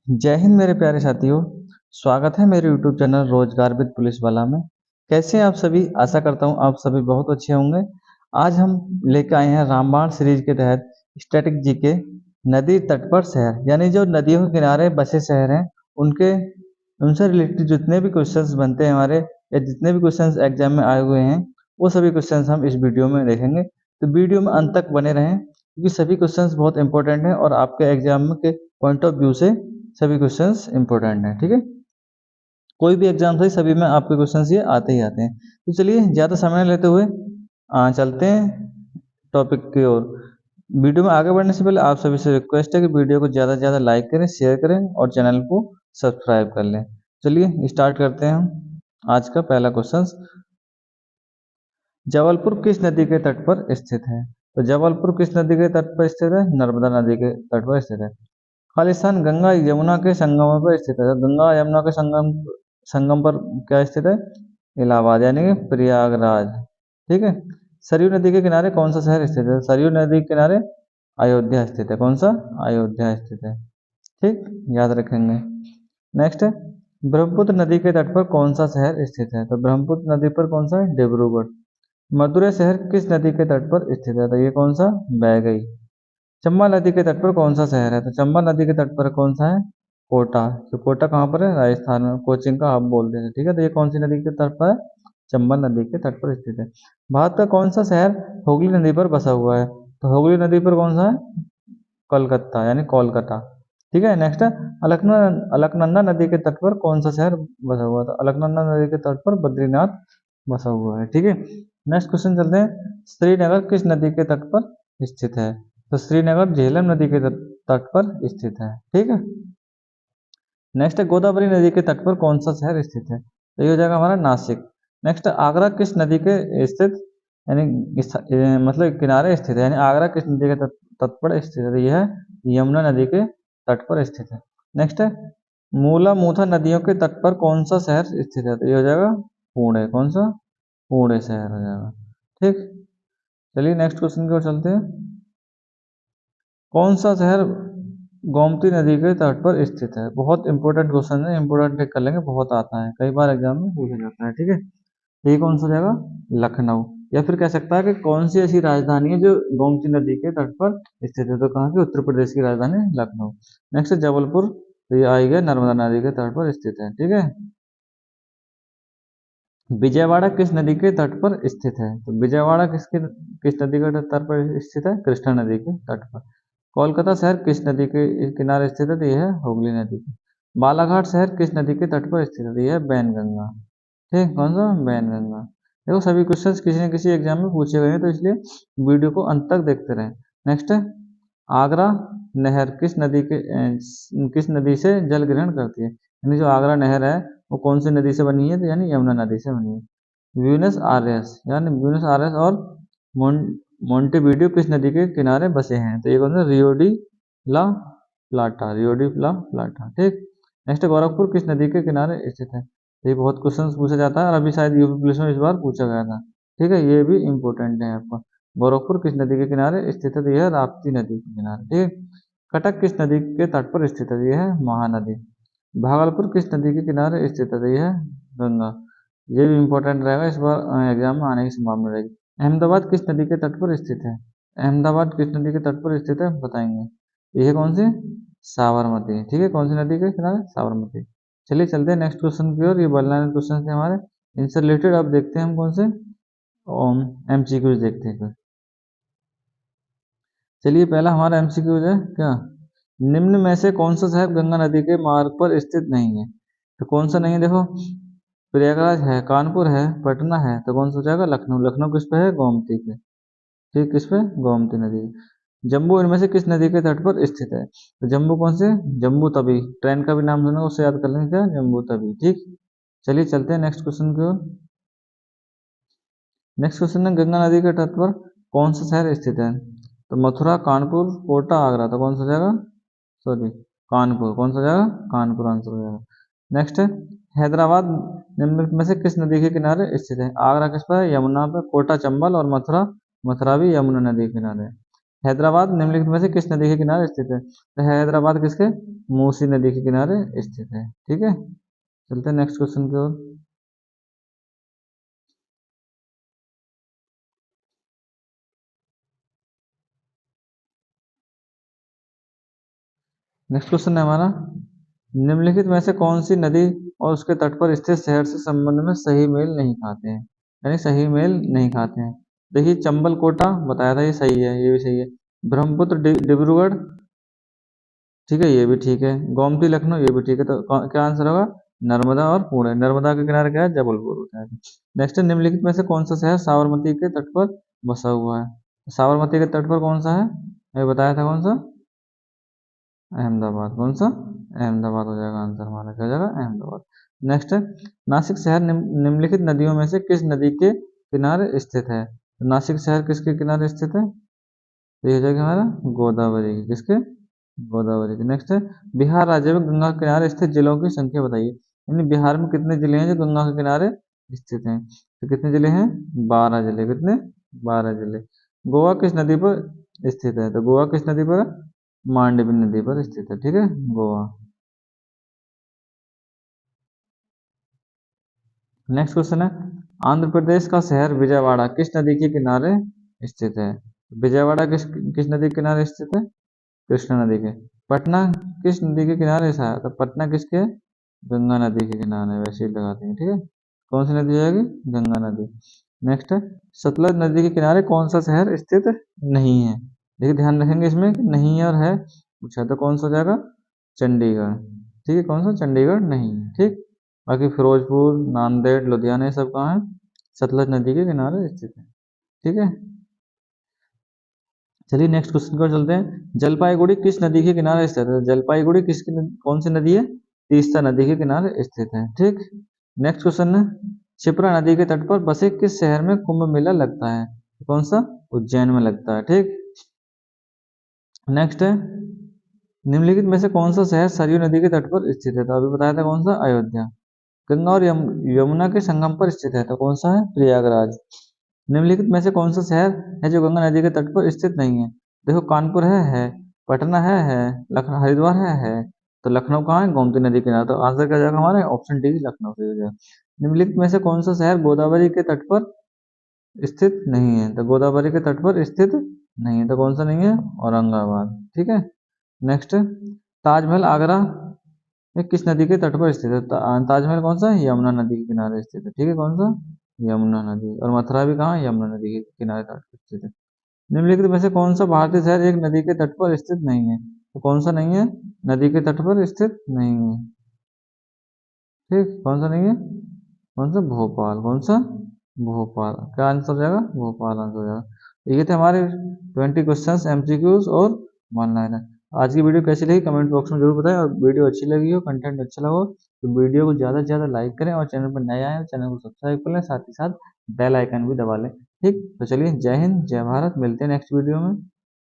जय हिंद मेरे प्यारे साथियों। स्वागत है मेरे यूट्यूब चैनल रोजगार विद पुलिस वाला में। कैसे हैं आप सभी? आशा करता हूं आप सभी बहुत अच्छे होंगे। आज हम लेकर आए हैं रामबाण सीरीज के तहत स्टैटिक जीके नदी तट पर शहर, यानी जो नदियों के किनारे बसे शहर हैं उनके उनसे रिलेटेड जितने भी क्वेश्चंस बनते हैं हमारे, या जितने भी क्वेश्चंस एग्जाम में आए हुए हैं वो सभी क्वेश्चंस हम इस वीडियो में देखेंगे। तो वीडियो में अंत तक बने रहें क्योंकि सभी क्वेश्चंस बहुत इंपॉर्टेंट हैं और आपके एग्जाम के पॉइंट ऑफ व्यू से सभी क्वेश्चंस इंपॉर्टेंट हैं। ठीक है, कोई भी एग्जाम से सभी में आपके क्वेश्चंस ये आते ही आते हैं। तो चलिए ज़्यादा समय न लेते हुए चलते हैं टॉपिक की ओर। वीडियो में आगे बढ़ने से पहले आप सभी से रिक्वेस्ट है कि वीडियो को ज़्यादा से ज़्यादा लाइक करें, शेयर करें और चैनल को सब्सक्राइब कर लें। चलिए स्टार्ट करते हैं हम आज का पहला क्वेश्चन। जबलपुर किस नदी के तट पर स्थित है? तो जबलपुर किस नदी के तट पर स्थित है? नर्मदा नदी के तट पर स्थित है। खालिस्तान गंगा यमुना के संगम पर स्थित है। गंगा यमुना के संगम संगम पर क्या स्थित है? इलाहाबाद यानी कि प्रयागराज। ठीक है। सरयू नदी के किनारे कौन सा शहर स्थित है? सरयू नदी के किनारे अयोध्या स्थित है। कौन सा? अयोध्या स्थित है। ठीक, याद रखेंगे। नेक्स्ट है, ब्रह्मपुत्र नदी के तट पर कौन सा शहर स्थित है? तो ब्रह्मपुत्र नदी पर कौन सा है? डिब्रूगढ़। मदुरै शहर किस नदी के तट पर स्थित है? तो ये कौन सा? बैगई। चंबल नदी के तट पर कौन सा शहर है? तो चंबल नदी के तट पर कौन सा है? कोटा। तो कोटा कहाँ पर है? राजस्थान में। कोचिंग का हब बोलते हैं। ठीक है, तो ये कौन सी नदी के तट पर है? चंबल नदी के तट पर स्थित है। भारत का कौन सा शहर हुगली नदी पर बसा हुआ है? तो हुगली नदी पर कौन सा है? कलकत्ता यानी कोलकाता। ठीक है। नेक्स्ट है, अलकनंदा नदी के तट पर कौन सा शहर बसा हुआ था? अलकनंदा नदी के तट पर बद्रीनाथ बसा हुआ है। ठीक है। नेक्स्ट क्वेश्चन चलते हैं, श्रीनगर किस नदी के तट पर स्थित है? तो श्रीनगर झेलम नदी के तट पर स्थित है। ठीक है। नेक्स्ट है, गोदावरी नदी के तट पर कौन सा शहर स्थित है? तो ये हो जाएगा हमारा नासिक। नेक्स्ट, आगरा किस नदी के स्थित यानी मतलब किनारे स्थित है, यानी आगरा किस नदी के तट पर स्थित है? तो यह है यमुना नदी के तट पर स्थित है। नेक्स्ट है, मूला मूथा नदियों के तट पर कौन सा शहर स्थित है? तो ये हो जाएगा पुणे। कौन सा? पुणे शहर हो जाएगा। ठीक, चलिए नेक्स्ट क्वेश्चन की ओर चलते हैं। कौन सा शहर गोमती नदी के तट पर स्थित है? बहुत इंपॉर्टेंट क्वेश्चन है, इंपॉर्टेंट टिक कर लेंगे, बहुत आता है, कई बार एग्जाम में पूछा जाता है। ठीक है, तो ये कौन सा जाएगा? लखनऊ। या फिर कह सकता है कि कौन सी ऐसी राजधानी है जो गोमती नदी के तट पर स्थित है? तो कहाँ की? उत्तर प्रदेश की राजधानी लखनऊ। नेक्स्ट है जबलपुर, तो ये आई गया नर्मदा नदी के तट पर स्थित है। ठीक है। विजयवाड़ा किस नदी के तट पर स्थित है? तो विजयवाड़ा किस नदी के तट पर स्थित है? कृष्णा नदी के तट पर। कोलकाता शहर किस नदी के किनारे स्थित है? तो यह है हुगली नदी के। बालाघाट शहर किस नदी के तट पर स्थित है? तो यह है बैनगंगा। ठीक, कौन सा? बैनगंगा। देखो सभी क्वेश्चंस किसी न किसी एग्जाम में पूछे गए हैं, तो इसलिए वीडियो को अंत तक देखते रहें। नेक्स्ट है, आगरा नहर किस नदी से जल ग्रहण करती है? यानी जो आगरा नहर है वो कौन सी नदी से बनी है? तो यानी यमुना नदी से बनी है। ब्यूनस आयर्स यानी ब्यूनस आयर्स और मोंटेवीडियो किस नदी के किनारे बसे हैं? तो ये कौन सा? ला प्लाटा। ठीक। नेक्स्ट, गोरखपुर किस नदी के किनारे स्थित है? तो ये बहुत क्वेश्चंस पूछा जाता है और अभी शायद यूपी पुलिस में इस बार पूछा गया था। ठीक है, ये भी इंपॉर्टेंट है आपका। गोरखपुर किस नदी के किनारे स्थित है? तो यह है राप्ती नदी के किनारे। ठीक है। कटक किस नदी के तट पर स्थित है? यह है महानदी। भागलपुर किस नदी के किनारे स्थित है? तो यह है गंगा। ये भी इंपॉर्टेंट रहेगा, इस बार एग्जाम में आने की संभावना रहेगी। अहमदाबाद किस नदी के तट पर स्थित है? अहमदाबाद किस नदी के तट पर स्थित है बताएंगे। यह कौन सी? साबरमती। ठीक है, कौन सी नदी के किनारे? साबरमती। चलिए चलते हैं नेक्स्ट क्वेश्चन की ओर। ये बल्लान क्वेश्चन थे हमारे, इनसे रिलेटेड अब देखते हैं हम कौन से एमसीक्यूज देखते हैं। चलिए पहला हमारा एमसीक्यूज है क्या, निम्न में से कौन सा शहर गंगा नदी के मार्ग पर स्थित नहीं है? तो कौन सा नहीं है? देखो, प्रयागराज है, कानपुर है, पटना है, तो कौन सा हो जाएगा? लखनऊ। लखनऊ किस पे है? गोमती पे। ठीक, किस पे? गोमती नदी। जम्मू इनमें से किस नदी के तट पर स्थित है? तो जम्मू कौन से? जम्मू तवी। ट्रेन का भी नाम सुना, उससे याद कर लेंगे क्या? जम्मू तवी। ठीक, चलिए चलते हैं नेक्स्ट क्वेश्चन की ओर। नेक्स्ट क्वेश्चन है, गंगा नदी के तट पर कौन सा शहर स्थित है? तो मथुरा, कानपुर, कोटा, आगरा, तो कौन सा जाएगा? सॉरी, कानपुर। कौन सा जाएगा? कानपुर आंसर हो जाएगा। नेक्स्ट है, हैदराबाद निम्नलिखित में से किस नदी के किनारे स्थित है? आगरा किस पर है? यमुना पर। कोटा चंबल और मथुरा भी यमुना नदी के किनारे है। हैदराबाद निम्नलिखित में से किस नदी के किनारे स्थित है? तो हैदराबाद किसके? मूसी नदी के किनारे स्थित है। ठीक है, चलते हैं नेक्स्ट क्वेश्चन की ओर। नेक्स्ट क्वेश्चन है हमारा, निम्नलिखित में से कौन सी नदी और उसके तट पर स्थित शहर से संबंध में सही मेल नहीं खाते हैं, यानी सही मेल नहीं खाते हैं? देखिए, चंबल कोटा बताया था, ये सही है, ये भी सही है। ब्रह्मपुत्र डिब्रूगढ़, ठीक है, ये भी ठीक है। गोमती लखनऊ, ये भी ठीक है। तो क्या आंसर होगा? नर्मदा और पुणे। नर्मदा के किनारे क्या है? जबलपुर होता है। नेक्स्ट, निम्नलिखित में से कौन सा शहर साबरमती के तट पर बसा हुआ है? साबरमती के तट पर कौन सा है? ये बताया था, कौन सा? अहमदाबाद। कौन सा? अहमदाबाद हो जाएगा आंसर हमारा, क्या हो जाएगा? अहमदाबाद। नेक्स्ट है, नासिक शहर निम्नलिखित नदियों में से किस नदी के किनारे स्थित है? तो नासिक शहर किसके किनारे स्थित है? तो ये हो जाएगा हमारा गोदावरी की। किसके? गोदावरी की। नेक्स्ट है, बिहार राज्य में गंगा के किनारे स्थित जिलों की संख्या बताइए। यानी बिहार में कितने जिले हैं जो गंगा के किनारे स्थित हैं? तो कितने जिले हैं? 12 जिले। कितने? 12 जिले। गोवा किस नदी पर स्थित है? तो गोवा किस नदी पर है? मांडवी नदी पर स्थित है। ठीक है, गोवा। नेक्स्ट क्वेश्चन है, आंध्र प्रदेश का शहर विजयवाड़ा किस नदी के किनारे स्थित है? विजयवाड़ा किस किस नदी के किनारे स्थित है? कृष्णा नदी के। पटना किस नदी के किनारे सा है? तो पटना किसके? गंगा नदी के किनारे। वैसे ही लगाते हैं। ठीक है, कौन सी नदी जाएगी? गंगा नदी। नेक्स्ट है, सतलज नदी के किनारे कौन सा शहर स्थित नहीं है? देखिए, ध्यान रखेंगे इसमें कि नहीं है और है पूछा, तो कौन सा जाएगा? चंडीगढ़। ठीक है, कौन सा? चंडीगढ़ नहीं है। ठीक, बाकी फिरोजपुर, नांदेड़, लुधियाना, ये सब कहाँ है? सतलज नदी के किनारे स्थित है। ठीक है, चलिए नेक्स्ट क्वेश्चन पर चलते हैं। जलपाईगुड़ी किस नदी के किनारे स्थित है? जलपाईगुड़ी कौन सी नदी है? तीस्ता नदी के किनारे स्थित है। ठीक, नेक्स्ट क्वेश्चन है, क्षिप्रा नदी के तट पर बसे किस शहर में कुंभ मेला लगता है? कौन सा? उज्जैन में लगता है। ठीक, नेक्स्ट है, निम्नलिखित में से कौन सा शहर सरयू नदी के तट पर स्थित है? तो अभी बताया था, कौन सा? अयोध्या। गंगा और यमुना के संगम पर स्थित है, तो कौन सा है? प्रयागराज। निम्नलिखित में से कौन सा शहर है जो गंगा नदी के तट पर स्थित नहीं है? देखो, कानपुर है, पटना है, लखनऊ, हरिद्वार है। तो लखनऊ कहाँ है? गोमती नदी के किनारे। तो आंसर क्या जाएगा हमारा? ऑप्शन डी, लखनऊ से हो जाएगा। निम्नलिखित में से कौन सा शहर गोदावरी के तट पर स्थित नहीं है? तो गोदावरी के तट पर स्थित नहीं है, तो कौन सा नहीं है? औरंगाबाद। ठीक है, नेक्स्ट, ताजमहल आगरा में किस नदी के तट पर स्थित है? ताजमहल कौन सा है? यमुना नदी के किनारे स्थित है। ठीक है, कौन सा? यमुना नदी। और मथुरा भी कहाँ है? यमुना नदी के किनारे तट पर स्थित है। निम्नलिखित में से कौन सा भारतीय शहर एक नदी के तट पर स्थित नहीं है? तो कौन सा नहीं है? नदी के तट पर स्थित नहीं है। ठीक, कौन सा नहीं है? कौन सा? भोपाल। कौन सा? भोपाल। क्या आंसर हो जाएगा? भोपाल आंसर हो जाएगा। तो ये थे हमारे 20 क्वेश्चंस, एमसीक्यूज और वन लाइनर। आज की वीडियो कैसी लगी कमेंट बॉक्स में जरूर बताएं, और वीडियो अच्छी लगी हो, कंटेंट अच्छा लगा हो, तो वीडियो को ज़्यादा से ज़्यादा लाइक करें, और चैनल पर नए आए तो चैनल को सब्सक्राइब कर लें, साथ ही साथ बेल आइकन भी दबा लें। ठीक, तो चलिए, जय हिंद, जय भारत, मिलते हैं नेक्स्ट वीडियो में।